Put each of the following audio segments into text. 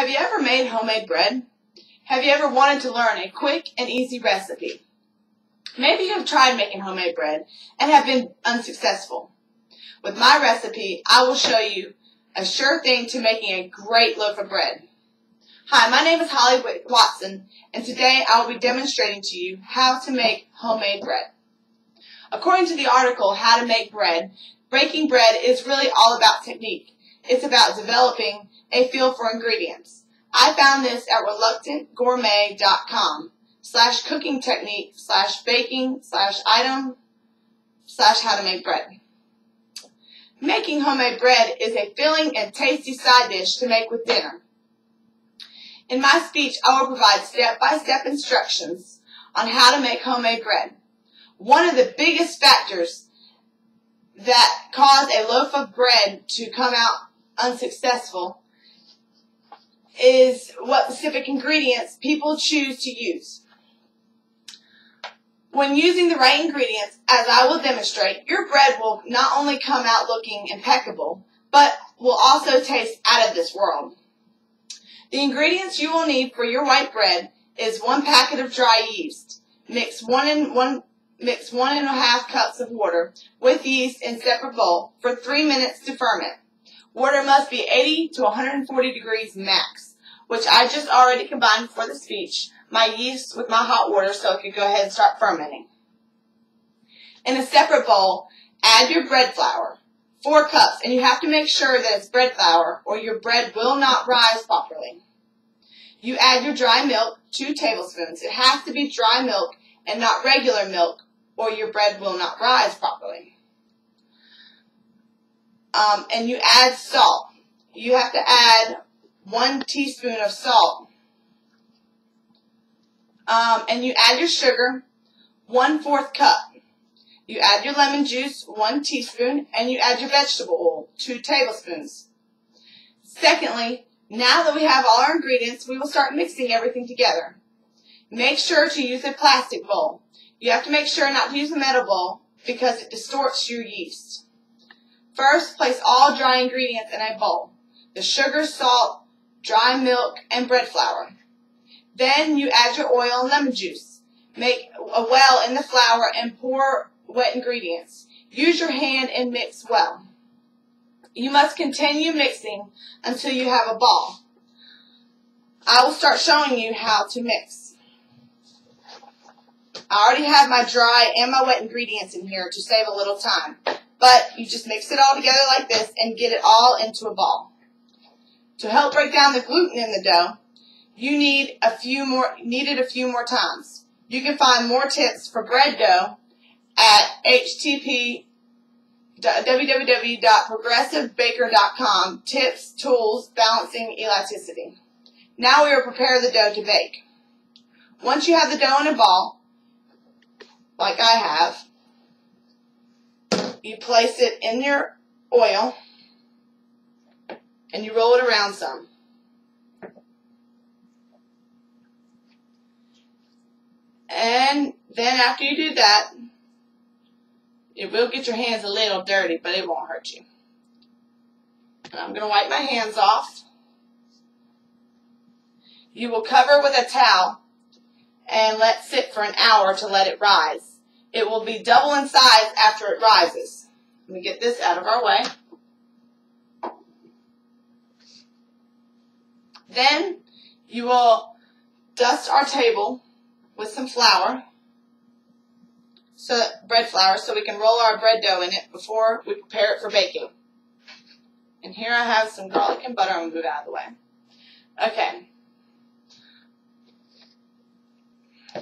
Have you ever made homemade bread? Have you ever wanted to learn a quick and easy recipe? Maybe you have tried making homemade bread and have been unsuccessful. With my recipe, I will show you a sure thing to making a great loaf of bread. Hi, my name is Holly Watson, and today I will be demonstrating to you how to make homemade bread. According to the article, How to Make Bread, baking bread is really all about technique. It's about developing a feel for ingredients. I found this at reluctantgourmet.com/cooking technique/baking/item/how to make bread. Making homemade bread is a filling and tasty side dish to make with dinner. In my speech, I will provide step-by-step instructions on how to make homemade bread. One of the biggest factors that cause a loaf of bread to come out unsuccessful is what specific ingredients people choose to use. When using the right ingredients, as I will demonstrate, your bread will not only come out looking impeccable, but will also taste out of this world. The ingredients you will need for your white bread is 1 packet of dry yeast. Mix 1.5 cups of water with yeast in separate bowl for 3 minutes to ferment. Water must be 80 to 140 degrees max, which I just already combined for the speech, my yeast with my hot water so it could go ahead and start fermenting. In a separate bowl, add your bread flour, 4 cups, and you have to make sure that it's bread flour or your bread will not rise properly. You add your dry milk, 2 tablespoons. It has to be dry milk and not regular milk or your bread will not rise properly. And you add salt. You have to add 1 teaspoon of salt. And you add your sugar, 1/4 cup. You add your lemon juice, 1 teaspoon, and you add your vegetable oil, 2 tablespoons. Secondly, now that we have all our ingredients, we will start mixing everything together. Make sure to use a plastic bowl. You have to make sure not to use a metal bowl because it distorts your yeast. First, place all dry ingredients in a bowl. The sugar, salt, dry milk, and bread flour. Then you add your oil and lemon juice. Make a well in the flour and pour wet ingredients. Use your hand and mix well. You must continue mixing until you have a ball. I will start showing you how to mix. I already have my dry and my wet ingredients in here to save a little time. But you just mix it all together like this and get it all into a ball. To help break down the gluten in the dough, you needed a few more times. You can find more tips for bread dough at www.progressivebaker.com tips, tools, balancing elasticity. Now we will prepare the dough to bake. Once you have the dough in a ball, like I have, you place it in your oil and you roll it around some. And then after you do that, it will get your hands a little dirty, but it won't hurt you. And I'm going to wipe my hands off. You will cover with a towel and let sit for an hour to let it rise. It will be double in size after it rises. Let me get this out of our way. Then you will dust our table with some flour, bread flour, so we can roll our bread dough in it before we prepare it for baking. And here I have some garlic and butter. I'm going to move out of the way. Okay.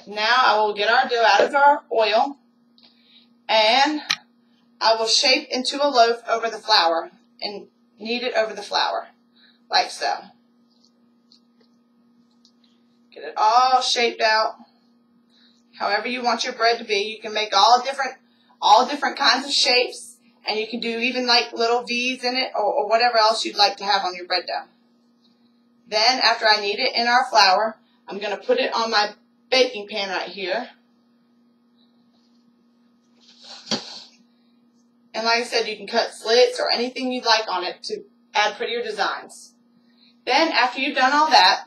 Now I will get our dough out of our oil and I will shape into a loaf over the flour and knead it over the flour, like so. Get it all shaped out. However you want your bread to be. You can make all different kinds of shapes, and you can do even like little V's in it or whatever else you'd like to have on your bread dough. Then after I knead it in our flour, I'm going to put it on my baking pan right here. And like I said, you can cut slits or anything you'd like on it to add prettier designs. Then, after you've done all that,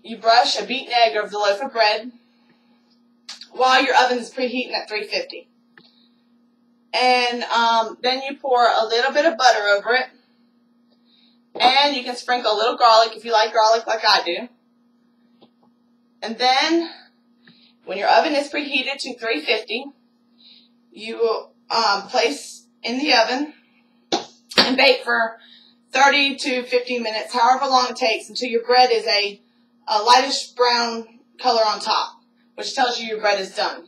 you brush a beaten egg over the loaf of bread while your oven is preheating at 350. And then you pour a little bit of butter over it. And you can sprinkle a little garlic if you like garlic like I do. And then, when your oven is preheated to 350, you place in the oven and bake for 30 to 50 minutes, however long it takes, until your bread is a lightish brown color on top, which tells you your bread is done.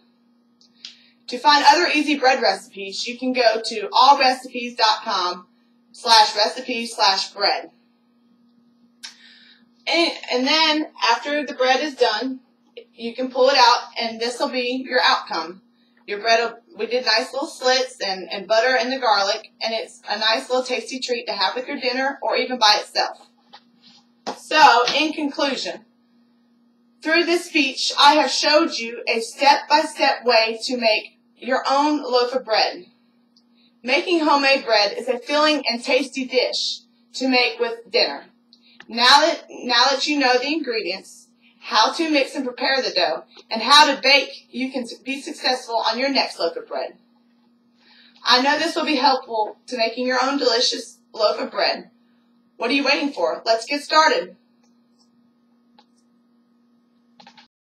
To find other easy bread recipes, you can go to allrecipes.com/recipes/bread. And then, after the bread is done, you can pull it out, and this will be your outcome. Your bread, we did nice little slits and butter and the garlic, and it's a nice little tasty treat to have with your dinner or even by itself. So, in conclusion, through this speech, I have showed you a step-by-step way to make your own loaf of bread. Making homemade bread is a filling and tasty dish to make with dinner. Now that you know the ingredients, how to mix and prepare the dough, and how to bake, you can be successful on your next loaf of bread. I know this will be helpful to making your own delicious loaf of bread. What are you waiting for? Let's get started.